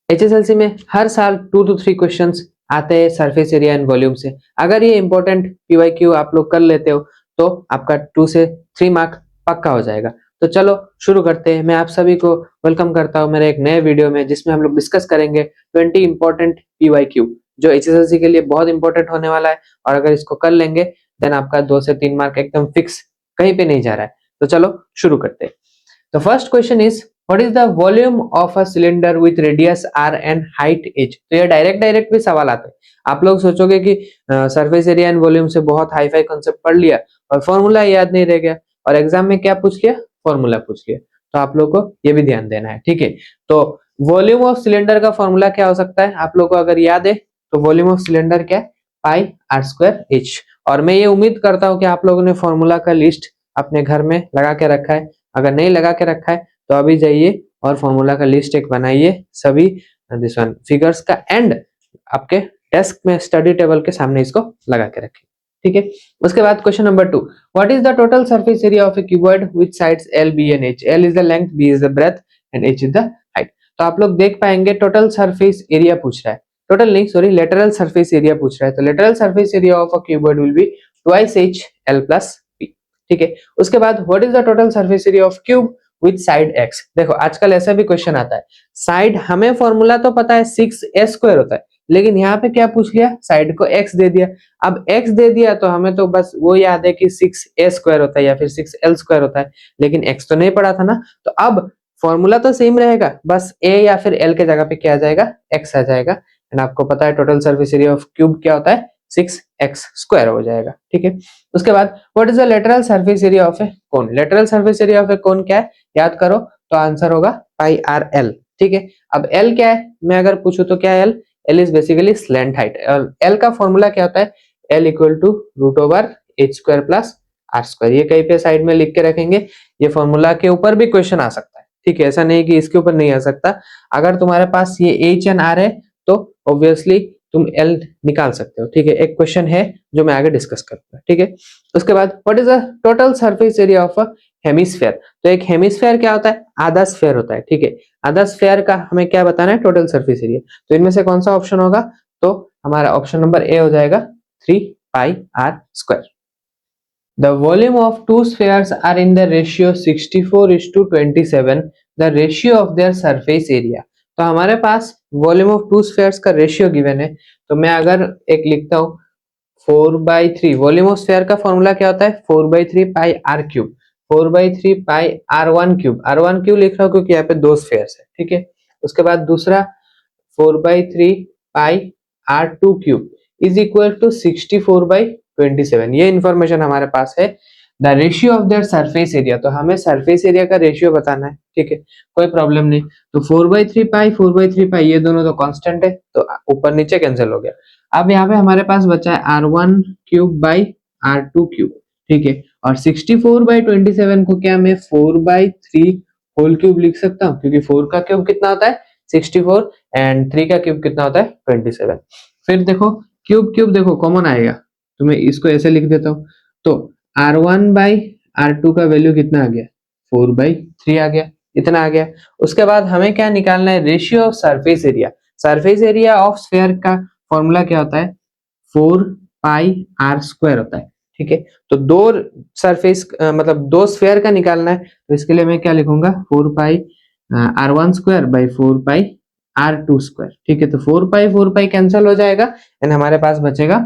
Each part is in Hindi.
एचएसएलसी में हर साल 2 to 3 क्वेश्चंस आते हैं सरफेस एरिया एंड वॉल्यूम से। अगर ये इंपॉर्टेंट पीवाईक्यू आप लोग कर लेते हो तो आपका 2 से 3 मार्क पक्का हो जाएगा। तो चलो शुरू करते हैं। मैं आप सभी को वेलकम करता हूं मेरे एक नए वीडियो में, जिसमें हम लोग डिस्कस करेंगे 20 इंपॉर्टेंट पीवाईक्यू जो एचएसएलसी के लिए बहुत इंपॉर्टेंट होने वाला है। और अगर इसको कर लेंगे देन आपका 2 से 3 मार्क एकदम फिक्स, कहीं पे नहीं जा रहा है। तो चलो शुरू करते हैं। The first question is what is the volume of a cylinder with radius r and height h? तो ये डायरेक्ट भी सवाल आते हैं। आप लोग सोचोगे कि सरफेस एरिया एंड वॉल्यूम से बहुत हाई फाई कॉन्सेप्ट पढ़ लिया और फॉर्मूला याद नहीं रह गया, और एग्जाम में क्या पूछ लिया, फॉर्मूला पूछ लिया। तो आप लोग को ये भी ध्यान देना है, ठीक है। तो वॉल्यूम ऑफ सिलेंडर का फॉर्मूला क्या हो सकता है, आप लोग को अगर याद है तो वॉल्यूम ऑफ सिलेंडर क्या है, पाई आर स्क्वायर एच। और मैं ये उम्मीद करता हूँ कि आप लोगों ने फॉर्मूला का लिस्ट अपने घर में लगा के रखा है। अगर नहीं लगा के रखा है तो अभी जाइए और फॉर्मूला का लिस्ट एक बनाइए, सभी दिस वन फिगर्स का, एंड आपके डेस्क में स्टडी टेबल के सामने इसको लगा के रखिए, ठीक है। उसके बाद question number 2, what is the total surface area of a cuboid with sides L B and H? L is the length, B is the breadth and H is the height. तो आप लोग देख पाएंगे टोटल सरफेस एरिया पूछ रहा है, टोटल नहीं सॉरी लेटरल सरफेस एरिया पूछ रहा है। तो lateral surface area of a cuboid will be twice H L plus B, ठीक है। उसके बाद what is the total surface area of cube with side x? देखो आजकल ऐसा भी क्वेश्चन आता है, साइड हमें फॉर्मूला तो पता है 6a² होता है, लेकिन यहाँ पे क्या पूछ लिया, साइड को x दे दिया। अब x दे दिया तो हमें तो बस वो याद है कि 6a² होता है या फिर 6l² होता है, लेकिन x तो नहीं पड़ा था ना। तो अब फॉर्मूला तो सेम रहेगा, बस a या फिर l के जगह पे क्या आ जाएगा, x आ जाएगा। एंड आपको पता है total surface area of cube क्या होता है, 6x² हो जाएगा, ठीक है। उसके बाद what is the lateral surface area of a cone? Lateral surface area of a cone क्या है, याद करो तो आंसर होगा पाई आर एल, ठीक है। अब एल क्या है, मैं अगर पूछूं तो क्या है L? L is basically slant height. और एल का फॉर्मूला क्या होता है, L equal to √h² plus r²। ये कहीं पे साइड में लिख के रखेंगे, ये फॉर्मूला के ऊपर भी क्वेश्चन आ सकता है, ठीक है। ऐसा नहीं कि इसके ऊपर नहीं आ सकता। अगर तुम्हारे पास ये एच एंड आर है तो ऑब्वियसली तुम एल निकाल सकते हो, ठीक है। एक क्वेश्चन है जो मैं आगे डिस्कस करूंगा, ठीक है। उसके बाद what is the total surface area of a hemisphere? तो एक हेमिस्फेयर क्या होता है, आधा स्फेयर होता है, ठीक है। आधा स्फेयर का हमें क्या बताना है, टोटल सरफेस एरिया। तो इनमें से कौन सा ऑप्शन होगा, तो हमारा ऑप्शन नंबर ए हो जाएगा 3 pi are square. The volume of two spheres are in the ratio 64:27, the ratio of their surface area। तो हमारे पास वॉल्यूम ऑफ टू स्फेयर्स का रेशियो गिवन है। तो मैं अगर एक लिखता हूँ 4/3, वॉल्यूम ऑफ स्फेयर का फॉर्मूला क्या होता है, 4/3 pi are cube, 4/3 pi r1 cube. r1 cube लिख रहा हूँ क्योंकि यहाँ पे दो स्फेयर्स है, ठीक है। उसके बाद दूसरा 4/3 pi r2 cube is equal to 64/27। ये इंफॉर्मेशन हमारे पास है। The ratio of their surface area, तो हमें सरफेस एरिया का रेशियो बताना है, ठीक है, कोई प्रॉब्लम नहीं। तो 4/3 पाई ये दोनों तो कांस्टेंट है, तो ऊपर नीचे कैंसिल हो गया। अब यहाँ पे हमारे पास बचा है r1 cube by r2 cube, ठीक है। और 64/27 को क्या मैं 4/3 होल क्यूब लिख सकता हूँ, क्योंकि 4 का क्यूब कितना होता है 64 एंड 3 का क्यूब कितना होता है 27। फिर देखो क्यूब क्यूब देखो कॉमन आएगा, तो मैं इसको ऐसे लिख देता हूँ। तो r1/r2 का वैल्यू कितना आ गया, 4/3 आ गया, इतना आ गया। उसके बाद हमें क्या निकालना है, ratio of surface area. Surface area of sphere का फॉर्मूला क्या होता है, 4 पाई आर स्क्वायर होता है, ठीक है। तो दो सरफेस मतलब दो स्फीयर का निकालना है, तो इसके लिए मैं क्या लिखूंगा, 4 पाई r1² बाई 4 पाई r2², ठीक है। तो 4 पाई कैंसिल हो जाएगा एंड हमारे पास बचेगा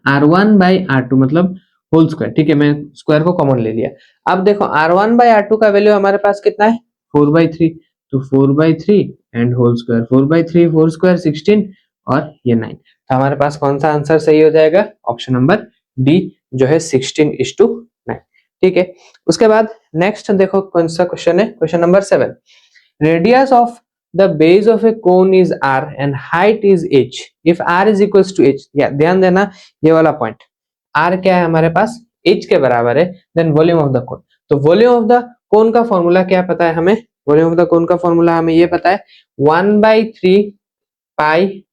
r1/r2 मतलब होल स्क्वायर, ठीक है। मैं स्क्वायर को कॉमन ले लिया। अब देखो r1/r2 का वैल्यू हमारे पास कितना है 4/3, तो 4/3 एंड होल स्क्वायर, 4/3 4 स्क्वायर 16 और ये 9। तो हमारे पास कौन सा आंसर सही हो जाएगा, ऑप्शन नंबर डी जो है 16:9, ठीक है। उसके बाद नेक्स्ट देखो कौन सा क्वेश्चन है, question number 7। Radius of the base of a cone is r and height is h if r is equals to h। या ध्यान देना ये वाला पॉइंट, r क्या है हमारे पास h के बराबर है, then volume of the cone. तो वॉल्यूम ऑफ द कोन का फॉर्मूला क्या पता है हमें, वॉल्यूम ऑफ द कोन का फॉर्मूला हमें ये पता है 1/3 पाई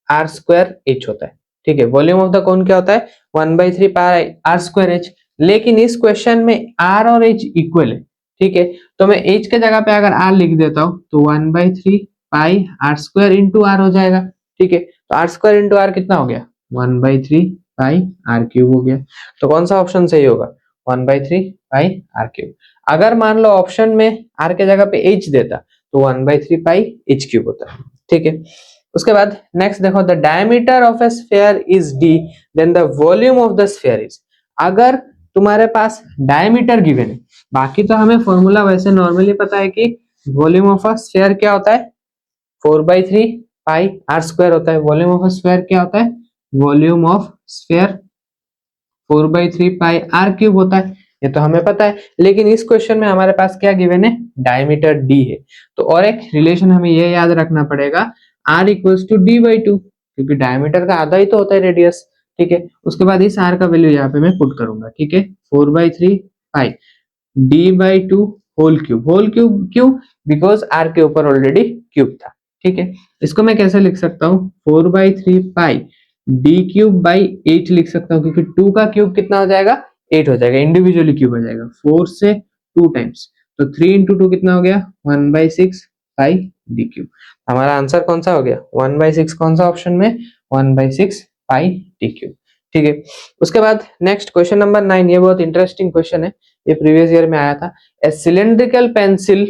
r² h होता है, ठीक है। वॉल्यूम ऑफ द कोन क्या होता है 1/3 पाई r² h, लेकिन इस क्वेश्चन में r और h इक्वल है, ठीक है। तो मैं h के जगह पे अगर r लिख देता हूं तो 1/3 पाई आर स्क्वायर इंटू आर हो जाएगा, ठीक है। तो आर स्क्वायर इंटू आर कितना हो गया, 1/3 पाई आर क्यूब हो गया। तो कौन सा ऑप्शन सही होगा, 1/3 पाई आर क्यूब। अगर मान लो ऑप्शन में आर के जगह पे एच देता तो 1/3 पाई एच क्यूब होता, ठीक है। उसके बाद नेक्स्ट देखो, the diameter of a sphere is D then the volume of the sphere is. अगर तुम्हारे पास डायमीटर गिवन है, बाकी तो हमें फॉर्मूला वैसे नॉर्मली पता है कि वॉल्यूम ऑफ अ स्फीयर क्या होता है, 4/3 पाई आर स्क्वायर होता है। वॉल्यूम ऑफ अ स्फीयर क्या होता है, volume of sphere 4/3 pi are cube होता है, ये तो हमें पता है। लेकिन इस क्वेश्चन में हमारे पास क्या गिवन है, डायमीटर डी है। तो और एक रिलेशन हमें ये याद रखना पड़ेगा, R equals to D by two, क्योंकि डायमीटर का आधा ही तो होता है रेडियस, ठीक है। उसके बाद इस आर का वैल्यू यहाँ पे मैं पुट करूंगा, ठीक है। 4/3 pi d by two whole cube, whole cube क्यों, बिकॉज आर के ऊपर ऑलरेडी क्यूब था, ठीक है। इसको मैं कैसे लिख सकता हूँ, 4/3 पाई डी क्यूब बाई 8 लिख सकता हूँ, क्योंकि 2 का क्यूब कितना हो जाएगा, 8 हो जाएगा, इंडिविजुअली क्यूब हो जाएगा 4 से 2 टाइम्स, तो 3 इंटू 2 कितना हो गया, 1/6 पाई डी क्यूब। हमारा आंसर कौन सा हो गया, 1/6, कौन सा ऑप्शन में, 1/6 पाई डी क्यूब, ठीक है। उसके बाद नेक्स्ट क्वेश्चन नंबर 9, ये बहुत इंटरेस्टिंग क्वेश्चन है, ये प्रीवियस ईयर में आया था। A cylindrical pencil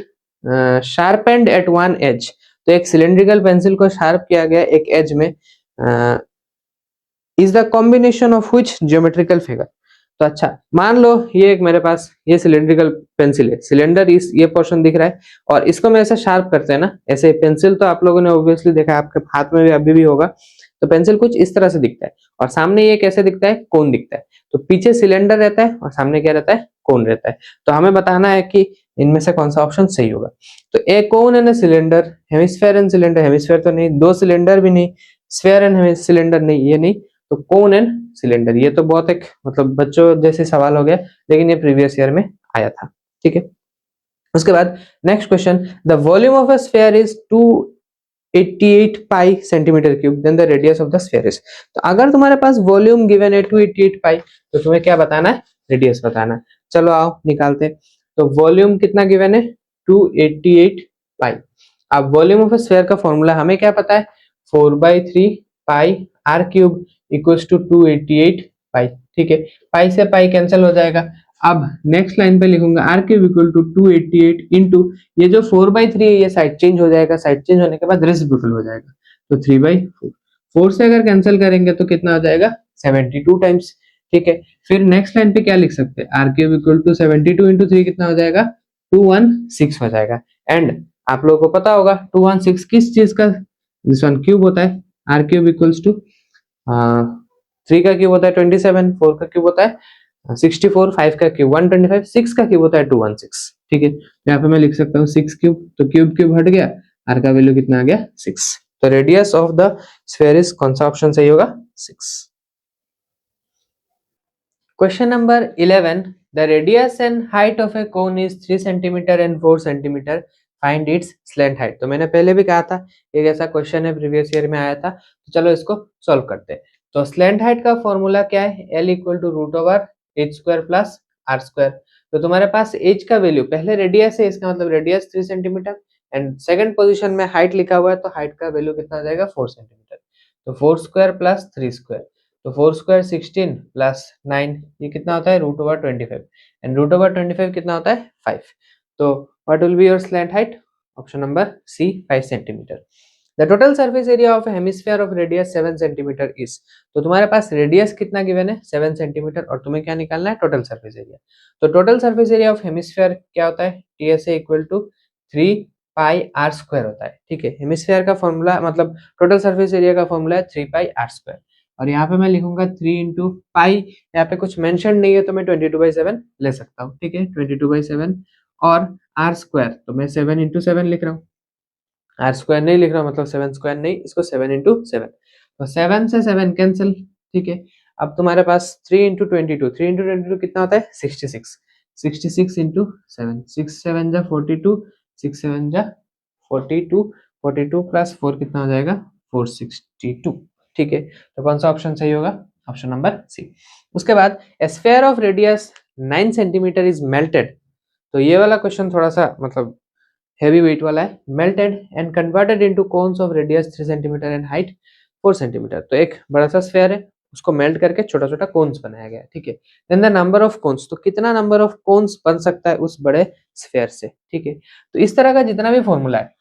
sharpened at one edge, तो एक सिलेंड्रिकल पेंसिल को शार्प किया गया एक एज में, is the combination of which geometrical figure. तो अच्छा मान लो ये एक मेरे पास ये सिलेंड्रिकल पेंसिल है, सिलेंडर इस ये पोर्शन दिख रहा है, और इसको मैं ऐसे शार्प करते हैं ना, ऐसे पेंसिल तो आप लोगों ने ऑब्वियसली देखा है, आपके हाथ में भी अभी भी होगा। तो पेंसिल कुछ इस तरह से दिखता है, और सामने ये कैसे दिखता है, कोन दिखता है। तो पीछे सिलेंडर रहता है और सामने क्या रहता है, कोन रहता है। तो हमें बताना है कि इनमें से कौन सा ऑप्शन सही होगा। तो a cone and cylinder, hemisphere and cylinder, hemisphere तो नहीं, दो सिलेंडर भी नहीं, स्फेयर एंड सिलेंडर नहीं, ये नहीं, तो कोन एंड सिलेंडर, ये तो बहुत एक मतलब बच्चों जैसे सवाल हो गया, लेकिन ये प्रीवियस ईयर में आया था, ठीक है। उसके बाद next question, the volume of a sphere is 288 pi centimetre cube then the radius of the sphere is. तो अगर तुम्हारे पास वॉल्यूम गिवन है 288 पाई, तो तुम्हें क्या बताना है, रेडियस बताना है। चलो आओ निकालते। तो वॉल्यूम कितना गिवन है, 288 पाई। अब वॉल्यूम ऑफ अ स्फीयर का फॉर्मूला हमें क्या पता है, 4/3 pi are cube equals to 288 पाई, ठीक है। पाई से पाई कैंसिल हो जाएगा। अब नेक्स्ट लाइन पे लिखूंगा R cube equal to 288 into ये जो 4/3 है ये साइड चेंज हो जाएगा, साइड चेंज होने के बाद रेसिप्रोकल हो जाएगा, तो 3/4। 4 से अगर कैंसिल करेंगे तो कितना हो जाएगा, 72 टाइम्स, ठीक है। फिर नेक्स्ट लाइन पे क्या लिख सकते हैं, R cube equal to 72 into 3 कितना हो जाएगा, 216 हो जाएगा। एंड आप लोगों को पता होगा 216 किस चीज का, दिस वन क्यूब होता है। आर क्यूब इक्वल्स टू 3 का क्यूब होता है 27, 4 का क्यूब होता है 64, 5 का क्यूब 125, 6 का क्यूब होता है 216, ठीक है। यहाँ पे मैं लिख सकता हूँ 6 क्यूब, तो क्यूब क्यूब हट गया, आर का वैल्यू कितना आ गया, 6। तो radius of the sphere is, कौन सा ऑप्शन सही होगा, 6। Question number 11, the radius and height of a cone is 3 centimetre and 4 centimetre, find its slant height. तो मैंने पहले भी कहा था एक ऐसा क्वेश्चन है प्रीवियस ईयर में आया था, तो चलो इसको सॉल्व करते हैं। तो स्लैंट हाइट का फॉर्मूला क्या है, L equal to root over H square plus R square. तो तुम्हारे पास एच का वैल्यू, पहले रेडियस है, इसका मतलब radius 3 centimetre, and second position में हाइट लिखा हुआ है, तो हाइट का वैल्यू कितना आ जाएगा, 4 सेंटीमीटर। तो 4 स्क्वायर प्लस 3 स्क्वायर, तो 4 स्क्वायर 16 प्लस 9, ये कितना होता है, root over 25, and root over 25 कितना होता है, 5। तो what will be your slant height, option number C, 5 centimetre. The total surface area of hemisphere of radius 7 centimetre is. तो तुम्हारे पास रेडियस कितना गिवन है, 7 सेंटीमीटर, और तुम्हें क्या निकालना है, टोटल सरफेस एरिया। तो total surface area of hemisphere क्या होता है, TSA equal to 3 pi are square होता है, ठीक है। हेमिस्फीयर का फॉर्मूला मतलब टोटल सरफेस एरिया का फॉर्मूला है 3 पाई आर स्क्वायर, और यहाँ पे मैं लिखूंगा 3 इंटू पाई, यहाँ पे कुछ मेंशन नहीं है तो मैं 22/7 ले सकता हूँ, ठीक है, 22/7, और आर स्क्वायर तो मैं 7 इंटू 7 लिख रहा हूँ, आर स्क्वायर नहीं लिख रहा हूँ, मतलब 7 स्क्वायर नहीं, इसको 7 इंटू 7, तो 7 से 7 कैंसिल, ठीक है। अब तुम्हारे पास 3 इंटू 22, 3 इंटू 22 कितना होता है, 66, 66 इंटू 7, 6 7 जा 42, 6 7 जा 42, 42 प्लस 4 कितना हो जाएगा, 462, ठीक है। तो कौन सा ऑप्शन सही होगा, ऑप्शन नंबर सी। उसके बाद sphere of radius 9 centimetre is melted. तो ये वाला क्वेश्चन थोड़ा सा मतलब हेवी वेट वाला है, melted and converted into cones of radius 3 centimetre and height 4 centimetre. तो एक बड़ा सा स्फेयर है, उसको मेल्ट करके छोटा छोटा कोन्स बनाया गया है, ठीक है। Then the number of cones, तो कितना नंबर ऑफ कोन्स बन सकता है उस बड़े स्फेयर से, ठीक है। तो इस तरह का जितना भी फॉर्मूला है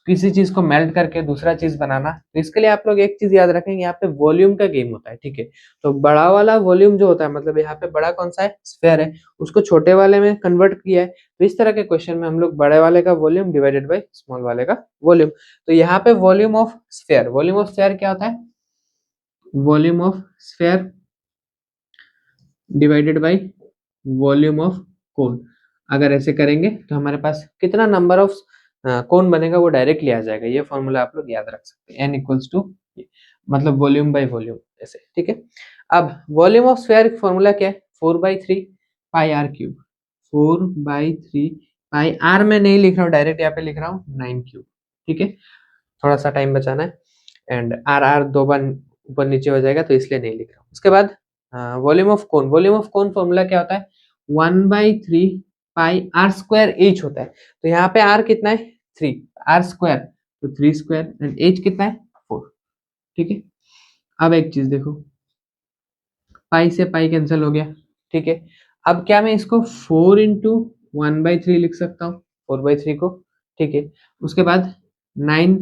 किसी चीज को मेल्ट करके दूसरा चीज बनाना, तो इसके लिए आप लोग एक चीज याद रखेंगे, यहाँ पे वॉल्यूम का गेम होता है, ठीक है। तो बड़ा वाला वॉल्यूम जो होता है, मतलब यहाँ पे बड़ा कौन सा है, स्फेयर है, उसको छोटे वाले में कन्वर्ट किया है। तो इस तरह के क्वेश्चन में हम लोग बड़े वाले का वॉल्यूम डिवाइडेड बाई स्मॉल वाले का वॉल्यूम। तो यहाँ पे वॉल्यूम ऑफ स्फेयर क्या होता है, volume of sphere divided by volume of cone. अगर ऐसे करेंगे तो हमारे पास कितना नंबर ऑफ कोन बनेगा वो डायरेक्टली आ जाएगा। ये फॉर्मूला आप लोग याद रख सकते हैं, n इक्वल्स टू मतलब वॉल्यूम बाई वॉल्यूम ऐसे, ठीक है। अब वॉल्यूम ऑफ स्फीयर फॉर्मूला क्या है, 4/3 pi are cube. 4/3 pi are में नहीं लिख रहा हूँ डायरेक्ट, यहाँ पे लिख रहा हूँ 9 क्यूब, ठीक है। थोड़ा सा टाइम बचाना है, एंड आर दो बार ऊपर नीचे हो जाएगा तो इसलिए नहीं लिख रहा हूँ। उसके बाद वॉल्यूम ऑफ कोन फॉर्मूला क्या होता है, 1/3 पाई आर स्क्वायर एच होता है। तो यहाँ पे आर कितना है, 3, आर स्क्वायर तो 3 स्क्वायर, एंड एच कितना है, 4, ठीक है। अब एक चीज देखो, पाई से पाई कैंसिल हो गया, ठीक है। अब क्या मैं इसको 4 इंटू 1/3 लिख सकता हूँ, 4/3 को, ठीक है। उसके बाद 9,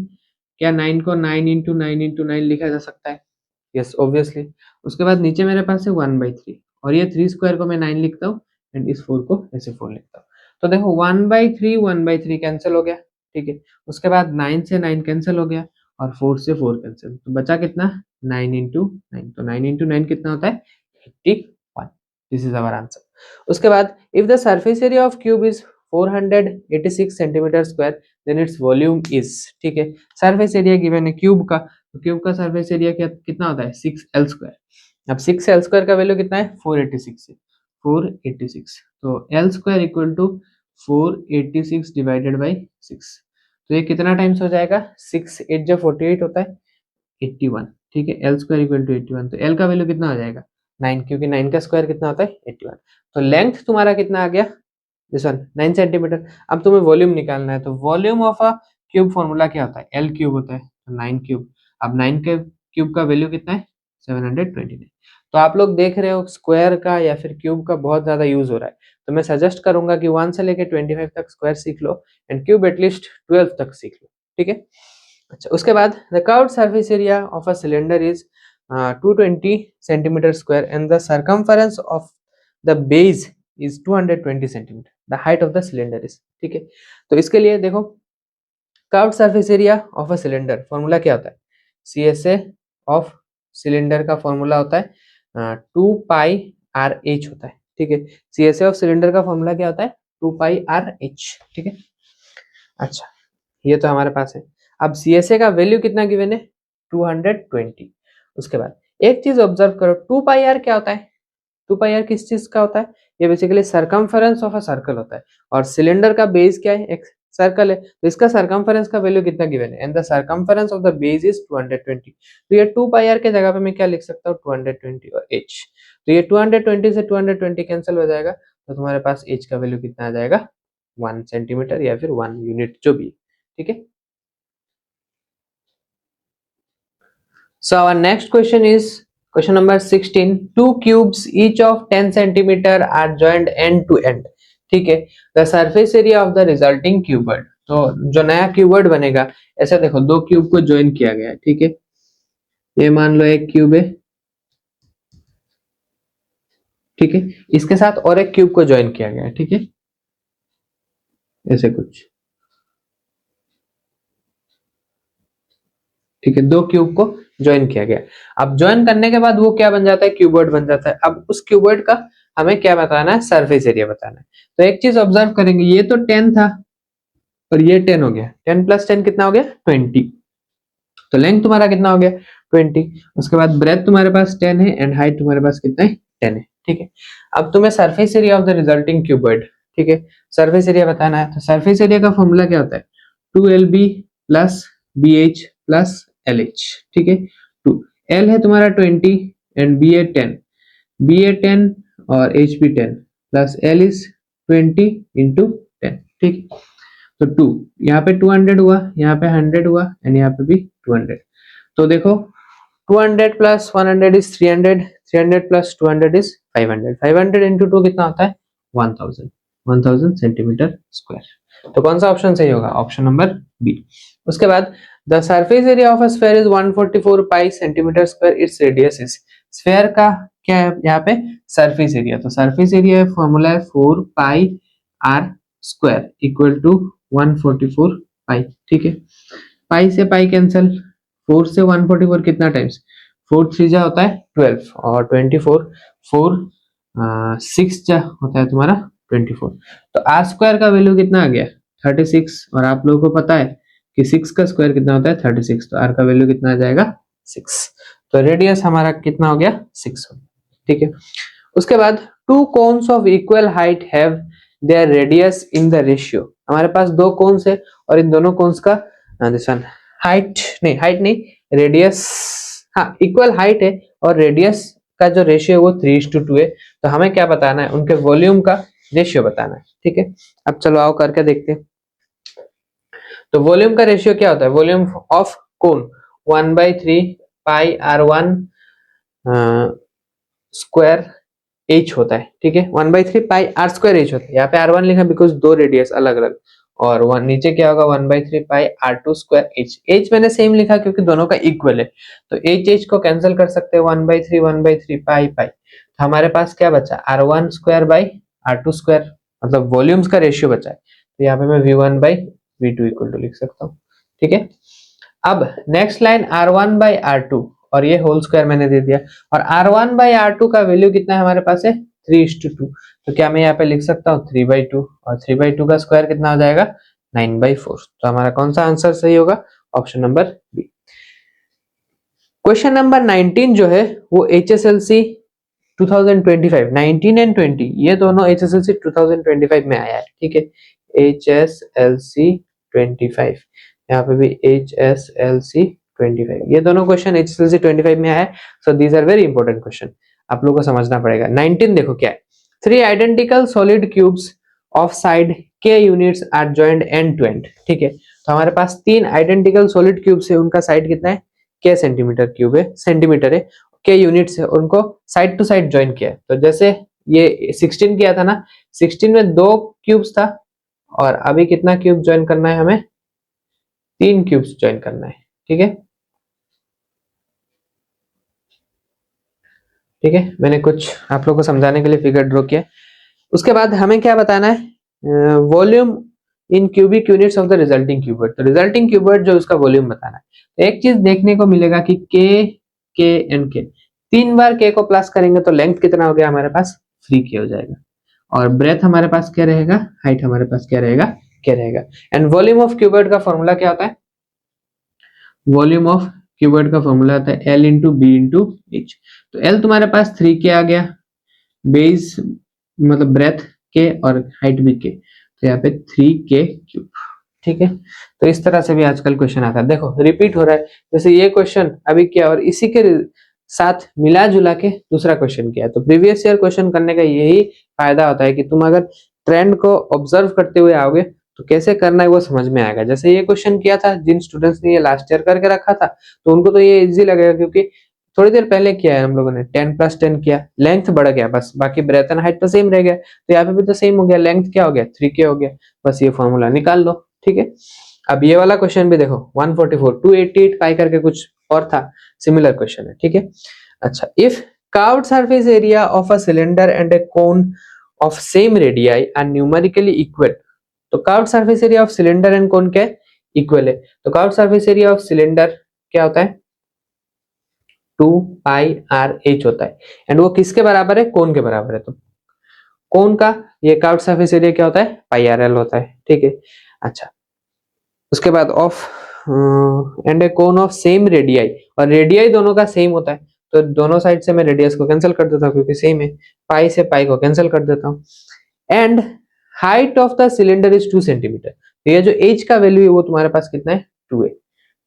क्या 9 को 9 इंटू 9 लिखा जा सकता है, यस ऑब्वियसली। उसके बाद नीचे मेरे पास है 1/3, और ये 3 स्क्वायर को मैं 9 लिखता हूँ, एंड इस 4 को ऐसे 4 लिखता हूँ। तो देखो 1/3 कैंसिल हो गया, ठीक है। उसके बाद 9 से 9 कैंसिल हो गया, और 4 से 4 कैंसिल, तो बचा कितना, 9 इंटू 9। तो 9 इंटू 9 कितना होता है, 81। This is our answer. उसके बाद if the surface area of cube is 486 centimetre square then its volume is, ठीक है। सरफेस एरिया गिवन है क्यूब का, तो क्यूब का सरफेस एरिया कितना होता है, 6l²। अब 6l² का वैल्यू कितना है, 486 है, 486। तो l² equal to 486 divided by 6। तो ये कितना टाइम्स हो जाएगा, 6 8 जो 48 होता है, 81, ठीक है। l² इक्वल टू 81, तो l का वैल्यू कितना हो जाएगा, 9, क्योंकि 9 का स्क्वायर कितना होता है, 81। तो लेंथ तुम्हारा कितना आ गया, दिस वन 9 सेंटीमीटर। अब तुम्हें वॉल्यूम निकालना है, तो volume of a cube formula क्या होता है, एल क्यूब होता है, तो 9 क्यूब। अब 9 के क्यूब का वैल्यू कितना है, 729। तो आप लोग देख रहे हो स्क्वायर का या फिर क्यूब का बहुत ज्यादा यूज हो रहा है, तो मैं सजेस्ट करूंगा कि 1 से लेके 25 तक स्क्वायर सीख लो, एंड क्यूब एटलीस्ट 12 तक सीख लो, ठीक है। अच्छा, उसके बाद the curved surface area of a cylinder is 220 centimetre square and the circumference of the base is 220 centimetre, the height of the cylinder is, ठीक है। तो इसके लिए देखो curved surface area of a cylinder formula क्या होता है, CSA ऑफ सिलेंडर का फॉर्मूला होता है 2πRh होता है, ठीक है। CSA ऑफ सिलेंडर का फॉर्मूला क्या होता है, 2πRh, ठीक है। अच्छा, ये तो हमारे पास है। अब CSA का वैल्यू कितना गिवन है, 220। उसके बाद एक चीज ऑब्जर्व करो, 2πr क्या होता है, 2πr किस चीज का होता है, ये basically circumference of a circle होता है, और सिलेंडर का बेस क्या है, एक सर्कल है, तो इसका सर्कमफरेंस का वैल्यू कितना गिवन है, and the circumference of the base is 220। तो ये 2πr के जगह पे मैं क्या लिख सकता हूँ, 220 और h। तो ये 220 से 220 कैंसिल हो जाएगा, तो तुम्हारे पास h का वैल्यू कितना आ जाएगा, 1 सेंटीमीटर या फिर 1 यूनिट जो भी, ठीक है। So our next question is question number 16. Two cubes each of 10 centimeter are joined end to end. ठीक है, the surface area of the resulting cuboid. तो जो नया क्यूबॉइड बनेगा, ऐसा देखो दो क्यूब को ज्वाइन किया गया है, ठीक है। ये मान लो एक क्यूब है, ठीक है, इसके साथ और एक क्यूब को ज्वाइन किया गया है, ठीक है, ऐसे कुछ, ठीक है। दो क्यूब को ज्वाइन किया गया, अब ज्वाइन करने के बाद वो क्या बन जाता है, क्यूबॉइड बन जाता है। अब उस क्यूबॉइड का हमें क्या बताना है, सरफेस एरिया बताना है। तो एक चीज ऑब्जर्व करेंगे, ये तो 10 था और ये 10 हो गया, 10 + 10 कितना हो गया, 20। तो लेंथ तुम्हारा कितना हो गया, 20। उसके बाद ब्रेथ तुम्हारे पास 10 है, एंड हाइट तुम्हारे पास कितना है, 10 है, ठीक है। अब तुम्हें surface area of the resulting cuboid, ठीक है, सरफेस एरिया बताना है। तो सरफेस एरिया का फॉर्मूला क्या होता है, 2LB + BH + LH, ठीक है। 2 L है तुम्हारा 20 एंड B है 10, B है 10 और H भी 10 प्लस L इज 20 इंटू 10, ठीक है। तो 2, यहाँ पे 200 हुआ, यहाँ पे 100 हुआ एंड यहाँ पे भी 200। तो देखो 200 plus 100 is 300, 300 plus 200 is 500, 500 into 2 कितना होता है 1000, 1000 सेंटीमीटर स्क्वायर। तो कौन सा ऑप्शन सही होगा, ऑप्शन नंबर बी। उसके बाद the surface area of a sphere is 144 pi centimetre square, its radius is, sphere का क्या है यहाँ पे सरफेस एरिया, तो सरफेस एरिया फॉर्मूला है 4 pi are square equal to 144 pi. ठीक है, पाई से पाई कैंसिल, 4 से 144 कितना टाइम्स, 4 3 जा होता है 12 और 24 4 6 जा होता है तुम्हारा 24। तो आर स्क्वायर का वैल्यू कितना आ गया 36, और आप लोगों को पता है कि 6 का स्क्वायर कितना होता है 36, तो आर का वैल्यू कितना आ जाएगा 6। तो रेडियस हमारा कितना हो गया 6 हो गया। ठीक है, उसके बाद to cons of equal height have their radius in the ratio, हमारे पास दो कोन्स है और इन दोनों कोन्स का हाइट नहीं रेडियस, हाँ इक्वल हाइट है और रेडियस का जो रेशियो है वो 3:2 है। तो हमें क्या बताना है, उनके वॉल्यूम का रेशियो बताना है। ठीक है, अब चलो आओ करके देखते हैं। तो वॉल्यूम का रेशियो क्या होता है, volume of cone 1/3 pi r1 square h होता है। ठीक है, 1/3 पाई r स्क्वायर h होता है, यहाँ पे r1 लिखा बिकॉज दो रेडियस अलग अलग, और वन नीचे क्या होगा 1/3 पाई r2 स्क्वायर h, h मैंने सेम लिखा क्योंकि दोनों का इक्वल है, तो h को कैंसिल कर सकते हैं 1/3 पाई पाई, तो हमारे पास क्या बचा r1 square by r2 square, मतलब वॉल्यूम्स का रेशियो बचा है। तो यहाँ पे मैं v1 by v2 equal to लिख सकता हूँ। ठीक है, अब next line r1 by r2 और ये होल स्क्वायर मैंने दे दिया, और r1 बाई r2 का वैल्यू कितना है हमारे पास है 3:2, तो क्या मैं यहाँ पे लिख सकता हूँ 3/2, और 3/2 का स्क्वायर कितना हो जाएगा 9/4। तो हमारा कौन सा आंसर सही होगा, option number B. Question number 19 जो है वो HSLC 2025, 19 एंड 20 ये दोनों HSLC 2025 में आया है। ठीक है, HSLC 25, यहाँ पे भी HSLC 25, ये दोनों क्वेश्चन HSLC 25 में आया है। So these are very important question, आप लोगों को समझना पड़ेगा। 19 देखो क्या है, 3 identical solid cubes of side k units are joined end to end. ठीक है, तो हमारे पास 3 आइडेंटिकल सॉलिड क्यूब्स है, उनका साइड कितना है k सेंटीमीटर है, k यूनिट्स है, उनको साइड टू साइड ज्वाइन किया है। तो जैसे ये 16 किया था ना, 16 में 2 क्यूब्स था, और अभी कितना क्यूब ज्वाइन करना है हमें 3 क्यूब्स ज्वाइन करना है। ठीक है, ठीक है, मैंने कुछ आप लोगों को समझाने के लिए फिगर ड्रॉ किया। उसके बाद हमें क्या बताना है, volume in cubic units of the resulting cuboid, तो रिजल्टिंग क्यूबॉइड जो उसका वॉल्यूम बताना है। तो एक चीज देखने को मिलेगा कि के एंड के 3 बार के को प्लस करेंगे तो लेंथ कितना हो गया हमारे पास 3k हो जाएगा, और ब्रेथ हमारे पास क्या रहेगा, हाइट हमारे पास क्या रहेगा k रहेगा। एंड वॉल्यूम ऑफ क्यूबॉइड का फॉर्मूला क्या होता है, वॉल्यूम ऑफ क्यूबॉइड का फॉर्मूला होता है L into B into H. तो L तुम्हारे पास 3k आ गया, बेस मतलब ब्रेथ k और हाइट भी k, तो यहाँ पे 3k क्यूब। ठीक है, तो इस तरह से भी आजकल क्वेश्चन आता है। देखो रिपीट हो रहा है, जैसे ये क्वेश्चन अभी किया और इसी के साथ मिला जुला के दूसरा क्वेश्चन किया, तो प्रीवियस ईयर क्वेश्चन करने का यही फायदा होता है कि तुम अगर ट्रेंड को ऑब्जर्व करते हुए आओगे तो कैसे करना है वो समझ में आएगा। जैसे ये क्वेश्चन किया था, जिन स्टूडेंट्स ने ये लास्ट ईयर करके रखा था तो उनको तो ये इजी लगेगा, क्योंकि थोड़ी देर पहले किया है हम लोगों ने, 10 + 10 किया, लेंथ बढ़ गया बस, बाकी ब्रेथ एंड हाइट तो सेम रह गया। तो यहाँ पे भी तो सेम हो गया, लेंथ क्या हो गया 3k हो गया, बस ये फॉर्मूला निकाल लो। ठीक है, अब ये वाला क्वेश्चन भी देखो 144 288 पाई करके कुछ और था, सिमिलर क्वेश्चन है। ठीक है, अच्छा, if curved surface area of a cylinder and a cone of same radius r numerically equal, तो curved surface area of cylinder and cone क्या इक्वल है, तो curved surface area of cylinder क्या होता है 2 पाई आर एच होता है, एंड वो किसके बराबर है, कोन के बराबर है। तो कोन का ये कर्व्ड सरफेस एरिया क्या होता है पाई आर एल होता है। ठीक है, अच्छा, उसके बाद of and a cone of same radius, और रेडियस दोनों का सेम होता है, तो दोनों साइड से मैं रेडियस को कैंसिल कर देता हूँ क्योंकि सेम है, पाई से पाई को कैंसिल कर देता हूँ। And height of the cylinder is 2 centimetre, तो ये जो एच का वैल्यू है वो तुम्हारे पास कितना है 2 है।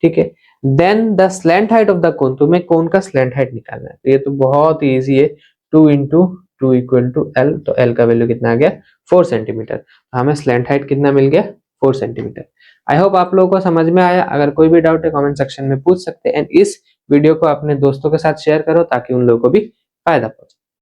ठीक है, then the slant height of the cone, तुम्हें कोन का स्लैंट हाइट निकालना है, तो ये तो बहुत इजी है, 2 × 2 = L, तो L का वैल्यू कितना आ गया 4 सेंटीमीटर। हमें स्लैंट हाइट कितना मिल गया 4 सेंटीमीटर। आई होप आप लोगों को समझ में आया। अगर कोई भी डाउट है कमेंट सेक्शन में पूछ सकते हैं एंड इस वीडियो को अपने दोस्तों के साथ शेयर करो ताकि उन लोगों को भी फायदा पहुंचे।